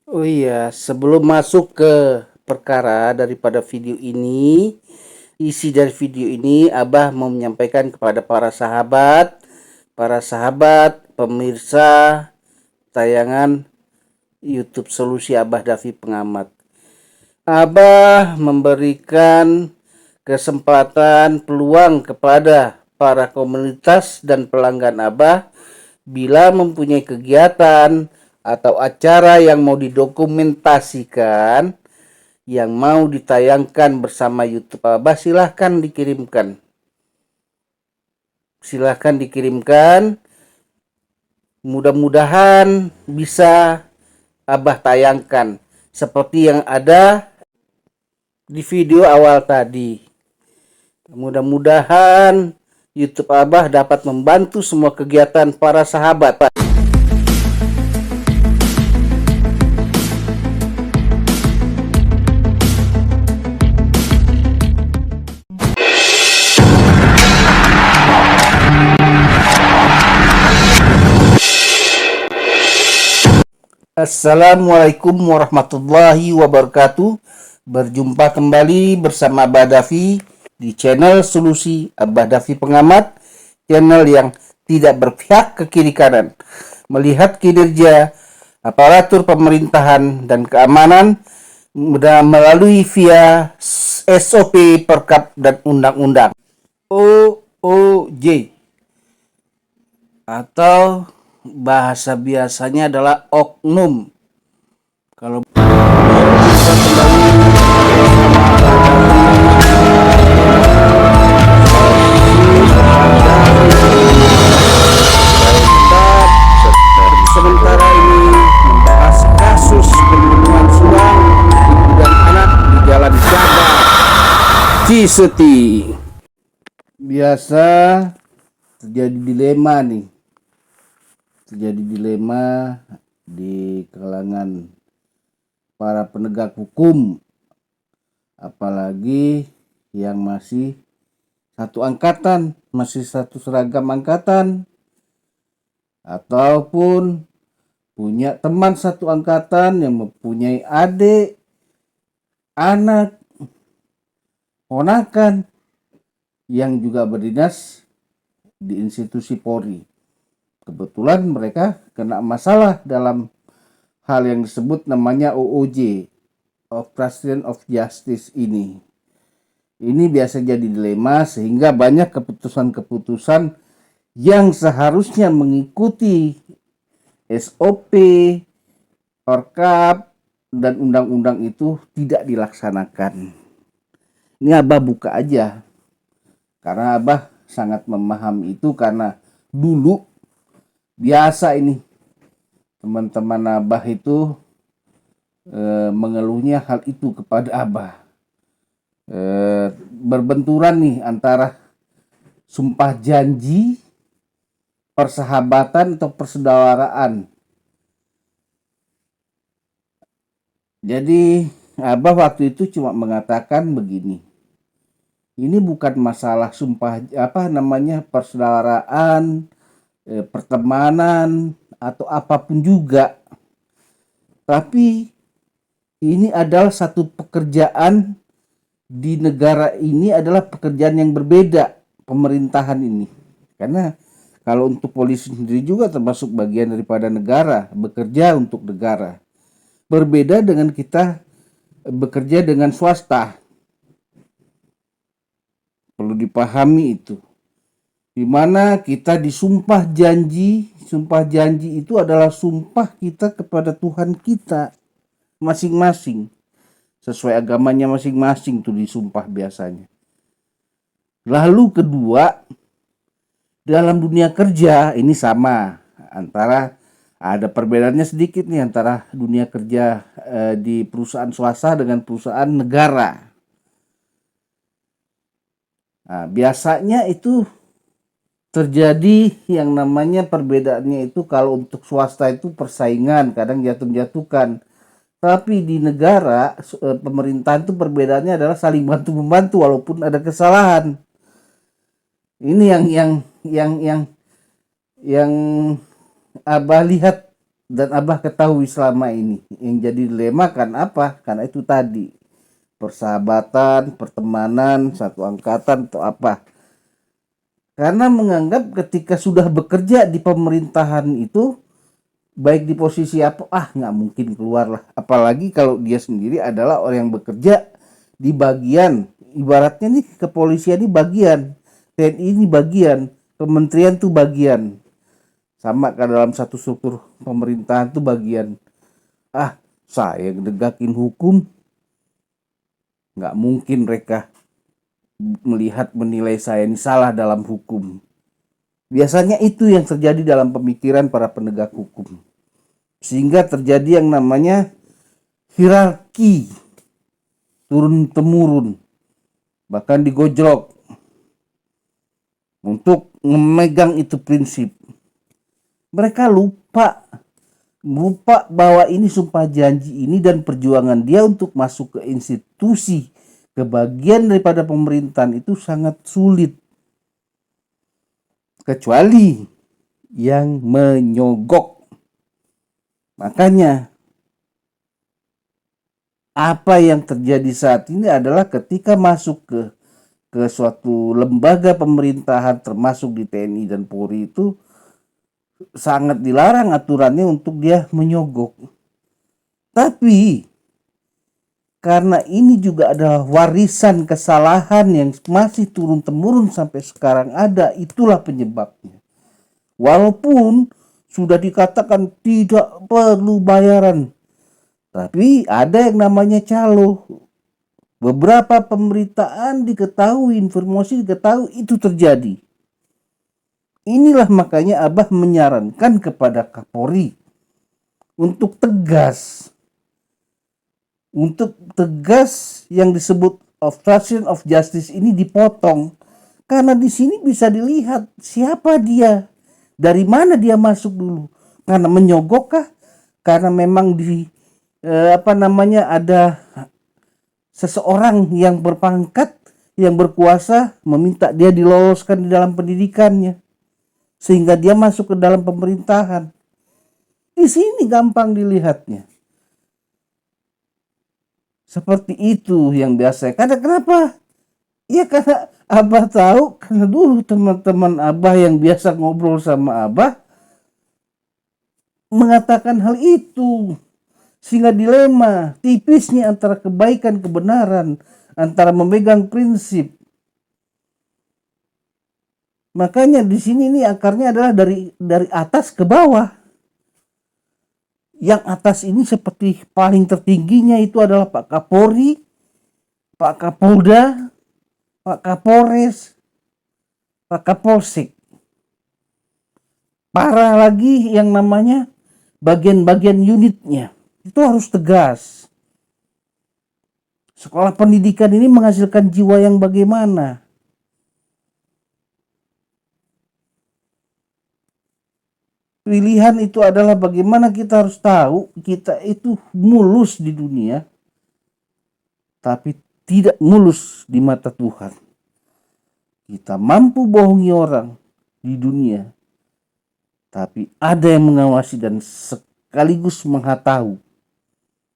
Oh iya, sebelum masuk ke perkara daripada video ini, isi dari video ini Abah mau menyampaikan kepada para sahabat, pemirsa tayangan YouTube Solusi Abah Davi Pengamat. Abah memberikan kesempatan peluang kepada para komunitas dan pelanggan Abah bila mempunyai kegiatan atau acara yang mau didokumentasikan, yang mau ditayangkan bersama YouTube Abah, silahkan dikirimkan. Mudah-mudahan bisa Abah tayangkan seperti yang ada di video awal tadi. Mudah-mudahan YouTube Abah dapat membantu semua kegiatan para sahabat. Assalamualaikum warahmatullahi wabarakatuh. Berjumpa kembali bersama Abah Davi di channel Solusi Abah Davi Pengamat, channel yang tidak berpihak ke kiri kanan, melihat kinerja aparatur pemerintahan dan keamanan melalui via SOP, Perkap, dan undang-undang OOJ, atau bahasa biasanya adalah oknum. Kalau sementara ini membahas kasus pembunuhan suang ibu dan anak di Jalan Jaga Ciseti. Biasa terjadi dilema di kalangan para penegak hukum, apalagi yang masih satu angkatan, masih satu seragam angkatan, ataupun punya teman satu angkatan yang mempunyai adik, anak, ponakan yang juga berdinas di institusi Polri. Kebetulan mereka kena masalah dalam hal yang disebut namanya OOJ, Obstruction of Justice ini. Ini biasa jadi dilema sehingga banyak keputusan-keputusan yang seharusnya mengikuti SOP, Perkap, dan undang-undang itu tidak dilaksanakan. Ini Abah buka aja, karena Abah sangat memahami itu, karena dulu biasa ini teman-teman Abah itu mengeluhnya hal itu kepada Abah. Berbenturan nih antara sumpah janji, persahabatan atau persaudaraan. Jadi Abah waktu itu cuma mengatakan begini, ini bukan masalah sumpah persaudaraan, pertemanan atau apapun juga, tapi ini adalah satu pekerjaan di negara ini, adalah pekerjaan yang berbeda, pemerintahan ini. Karena kalau untuk polisi sendiri juga termasuk bagian daripada negara, bekerja untuk negara. Berbeda dengan kita bekerja dengan swasta. Perlu dipahami itu. Di mana kita disumpah janji. Sumpah janji itu adalah sumpah kita kepada Tuhan kita masing-masing. Sesuai agamanya masing-masing tuh disumpah biasanya. Lalu kedua, dalam dunia kerja ini sama, antara ada perbedaannya sedikit nih antara dunia kerja di perusahaan swasta dengan perusahaan negara. Nah, biasanya itu terjadi yang namanya perbedaannya itu, kalau untuk swasta itu persaingan, kadang jatuh-jatuhkan. Tapi di negara pemerintahan itu perbedaannya adalah saling bantu-membantu walaupun ada kesalahan. Ini yang Abah lihat Dan Abah ketahui selama ini yang jadi dilema kan apa? Karena itu tadi, persahabatan, pertemanan, satu angkatan atau apa. Karena menganggap ketika sudah bekerja di pemerintahan itu, baik di posisi apa, nggak mungkin keluar lah. Apalagi kalau dia sendiri adalah orang yang bekerja di bagian, ibaratnya nih kepolisian ini bagian, TNI ini bagian, kementerian tuh bagian. Sama kan dalam satu struktur pemerintahan tuh bagian. Saya negakin hukum, nggak mungkin mereka melihat menilai saya ini salah dalam hukum. Biasanya itu yang terjadi dalam pemikiran para penegak hukum. Sehingga terjadi yang namanya hierarki turun-temurun, bahkan digojlok untuk memegang itu prinsip. Mereka lupa bahwa ini sumpah janji ini dan perjuangan dia untuk masuk ke institusi, ke bagian daripada pemerintahan itu sangat sulit. Kecuali yang menyogok. Makanya apa yang terjadi saat ini adalah ketika masuk ke suatu lembaga pemerintahan termasuk di TNI dan Polri itu sangat dilarang aturannya untuk dia menyogok. Tapi karena ini juga adalah warisan kesalahan yang masih turun-temurun sampai sekarang ada, itulah penyebabnya. Walaupun sudah dikatakan tidak perlu bayaran, tapi ada yang namanya calo. Beberapa pemberitaan diketahui, informasi diketahui itu terjadi. Inilah makanya Abah menyarankan kepada Kapolri untuk tegas. Untuk tegas yang disebut obstruction of justice ini dipotong. Karena di sini bisa dilihat siapa dia, dari mana dia masuk dulu. Karena menyogokkah? Karena memang ada seseorang yang berpangkat, yang berkuasa meminta dia diloloskan di dalam pendidikannya sehingga dia masuk ke dalam pemerintahan. Di sini gampang dilihatnya. Seperti itu yang biasa. Karena kenapa? Ya karena Abah tahu, karena dulu teman-teman Abah yang biasa ngobrol sama Abah mengatakan hal itu. Sehingga dilema tipisnya antara kebaikan kebenaran, antara memegang prinsip. Makanya di sini ini akarnya adalah dari atas ke bawah. Yang atas ini seperti paling tertingginya itu adalah Pak Kapolri, Pak Kapolda, Pak Kapolres, Pak Kapolsek. Parah lagi yang namanya bagian-bagian unitnya. Itu harus tegas. Sekolah pendidikan ini menghasilkan jiwa yang bagaimana? Pilihan itu adalah bagaimana kita harus tahu kita itu mulus di dunia, tapi tidak mulus di mata Tuhan. Kita mampu bohongi orang di dunia, tapi ada yang mengawasi dan sekaligus mengetahui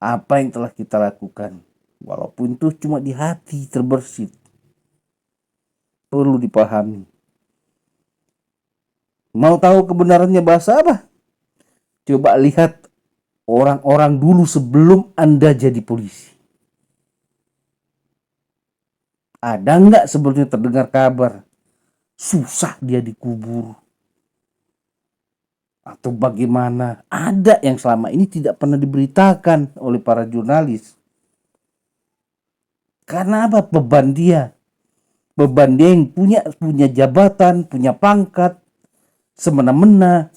apa yang telah kita lakukan. Walaupun itu cuma di hati terbersit. Perlu dipahami. Mau tahu kebenarannya bahasa apa? Coba lihat orang-orang dulu sebelum Anda jadi polisi. Ada nggak sebelumnya terdengar kabar susah dia dikubur? Atau bagaimana? Ada yang selama ini tidak pernah diberitakan oleh para jurnalis. Karena apa? Beban dia yang punya jabatan, punya pangkat, semena-mena.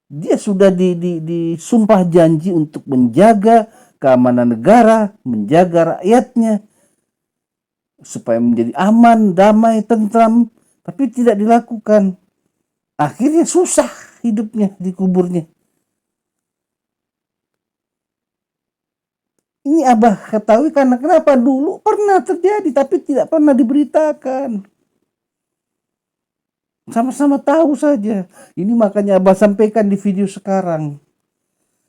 Dia sudah disumpah janji untuk menjaga keamanan negara, menjaga rakyatnya, supaya menjadi aman, damai, tentram, tapi tidak dilakukan. Akhirnya susah hidupnya di kuburnya. Ini Abah ketahui karena kenapa? Dulu pernah terjadi tapi tidak pernah diberitakan. Sama-sama tahu saja. Ini makanya Abah sampaikan di video sekarang.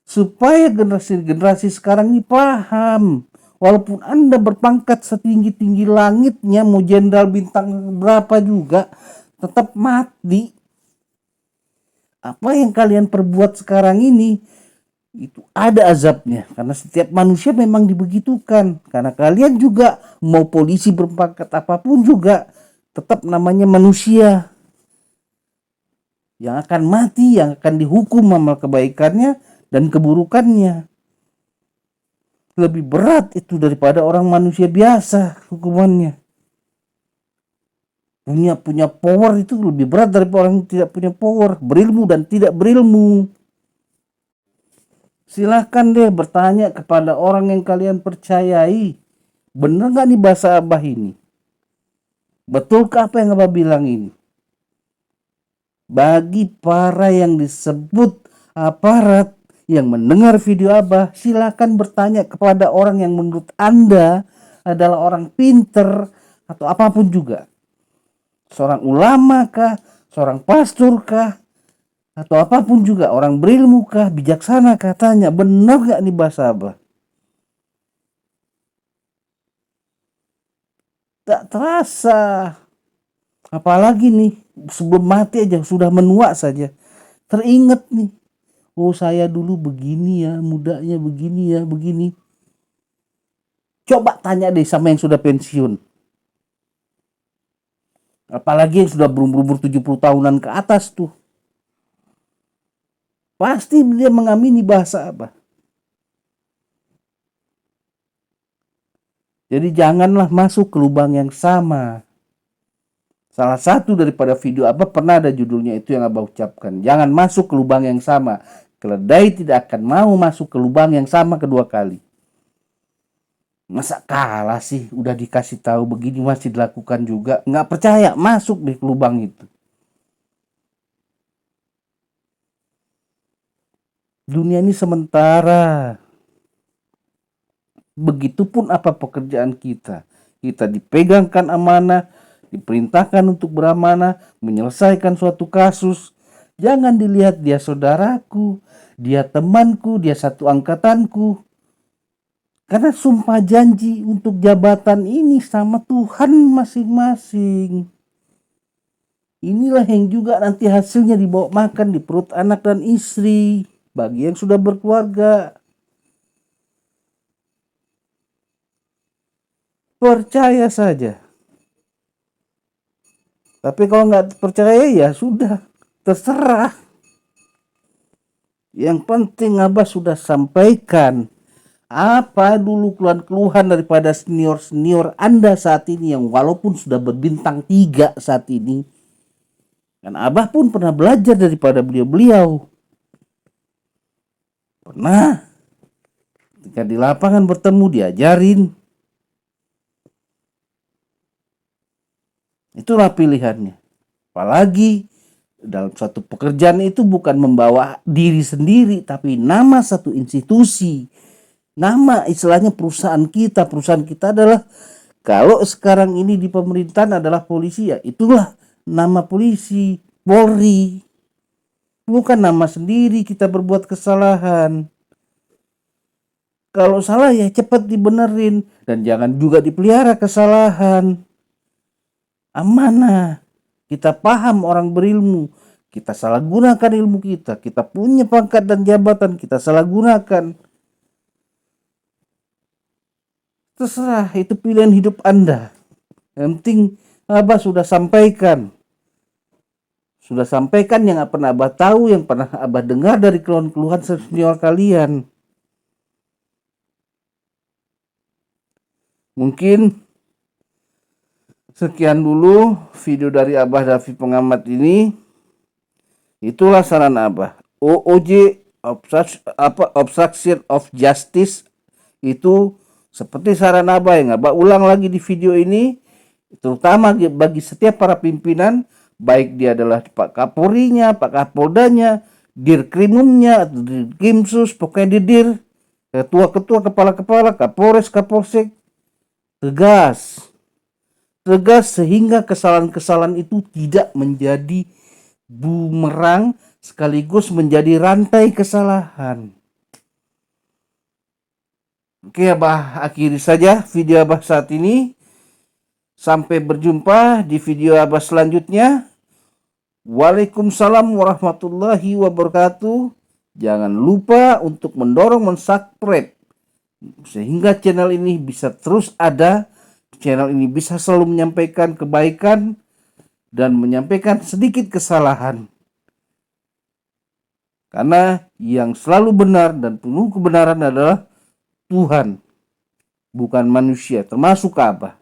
Supaya generasi-generasi sekarang ini paham. Walaupun Anda berpangkat setinggi-tinggi langitnya, mau jenderal bintang berapa juga, tetap mati. Apa yang kalian perbuat sekarang ini, itu ada azabnya. Karena setiap manusia memang dibegitukan. Karena kalian juga, mau polisi berpangkat apapun juga, tetap namanya manusia. Yang akan mati, yang akan dihukum amal kebaikannya dan keburukannya. Lebih berat itu daripada orang manusia biasa hukumannya. Punya power itu lebih berat daripada orang yang tidak punya power, berilmu dan tidak berilmu. Silahkan deh bertanya kepada orang yang kalian percayai, bener gak nih bahasa Abah ini? Betulkah apa yang Abah bilang ini? Bagi para yang disebut aparat yang mendengar video Abah, silakan bertanya kepada orang yang menurut Anda adalah orang pinter atau apapun juga. Seorang ulama kah, seorang pastor kah, atau apapun juga, orang berilmu kah, bijaksana kah, tanya, benar gak nih bahasa Abah? Tak terasa. Apalagi nih, sebelum mati aja, sudah menua saja. Teringat nih, oh saya dulu begini ya, mudanya begini ya, begini. Coba tanya deh sama yang sudah pensiun. Apalagi yang sudah berumur 70 tahunan ke atas tuh. Pasti dia mengamini bahasa Abah. Jadi janganlah masuk ke lubang yang sama. Salah satu daripada video Abah pernah ada judulnya itu yang Abah ucapkan. Jangan masuk ke lubang yang sama. Keledai tidak akan mau masuk ke lubang yang sama kedua kali. Masa kalah sih, udah dikasih tahu begini masih dilakukan juga. Nggak percaya, masuk di lubang itu. Dunia ini sementara. Begitupun apa pekerjaan kita. Kita dipegangkan amanah, diperintahkan untuk beramanah, menyelesaikan suatu kasus. Jangan dilihat dia saudaraku, dia temanku, dia satu angkatanku. Karena sumpah janji untuk jabatan ini sama Tuhan masing-masing. Inilah yang juga nanti hasilnya dibawa makan di perut anak dan istri. Bagi yang sudah berkeluarga. Percaya saja. Tapi kalau nggak percaya ya sudah. Terserah. Yang penting Abah sudah sampaikan. Apa dulu keluhan-keluhan daripada senior-senior Anda saat ini yang walaupun sudah berbintang 3 saat ini. Dan Abah pun pernah belajar daripada beliau-beliau. Pernah. Ketika di lapangan bertemu diajarin. Itulah pilihannya. Apalagi dalam suatu pekerjaan itu bukan membawa diri sendiri, tapi nama satu institusi. Nama istilahnya perusahaan kita. Perusahaan kita adalah, kalau sekarang ini di pemerintahan adalah polisi, ya itulah nama polisi, Polri. Bukan nama sendiri kita berbuat kesalahan. Kalau salah ya cepat dibenerin. Dan jangan juga dipelihara kesalahan. Amanah. Kita paham orang berilmu. Kita salah gunakan ilmu kita. Kita punya pangkat dan jabatan. Kita salah gunakan. Terserah, itu pilihan hidup Anda. Yang penting Abah sudah sampaikan. Sudah sampaikan yang pernah Abah tahu, yang pernah Abah dengar dari keluhan-keluhan senior kalian. Mungkin sekian dulu video dari Abah Davi Pengamat ini. Itulah saran Abah. OOJ, Obstruction of Justice, itu seperti saran Abah yang Abah ulang lagi di video ini, terutama bagi setiap para pimpinan, baik dia adalah Pak Kapolrinya, Pak Kapoldanya, Dirkrimumnya, Dirkrimsus, pokoknya Dir, ketua-ketua, kepala-kepala, Kapolres, Kapolsek, tegas. tegas sehingga kesalahan-kesalahan itu tidak menjadi bumerang sekaligus menjadi rantai kesalahan. Oke Abah, akhiri saja video Abah saat ini. Sampai berjumpa di video Abah selanjutnya. Waalaikumsalam warahmatullahi wabarakatuh. Jangan lupa untuk mendorong, mensubscribe sehingga channel ini bisa terus ada. Channel ini bisa selalu menyampaikan kebaikan dan menyampaikan sedikit kesalahan. Karena yang selalu benar dan penuh kebenaran adalah Tuhan, bukan manusia, termasuk Abah.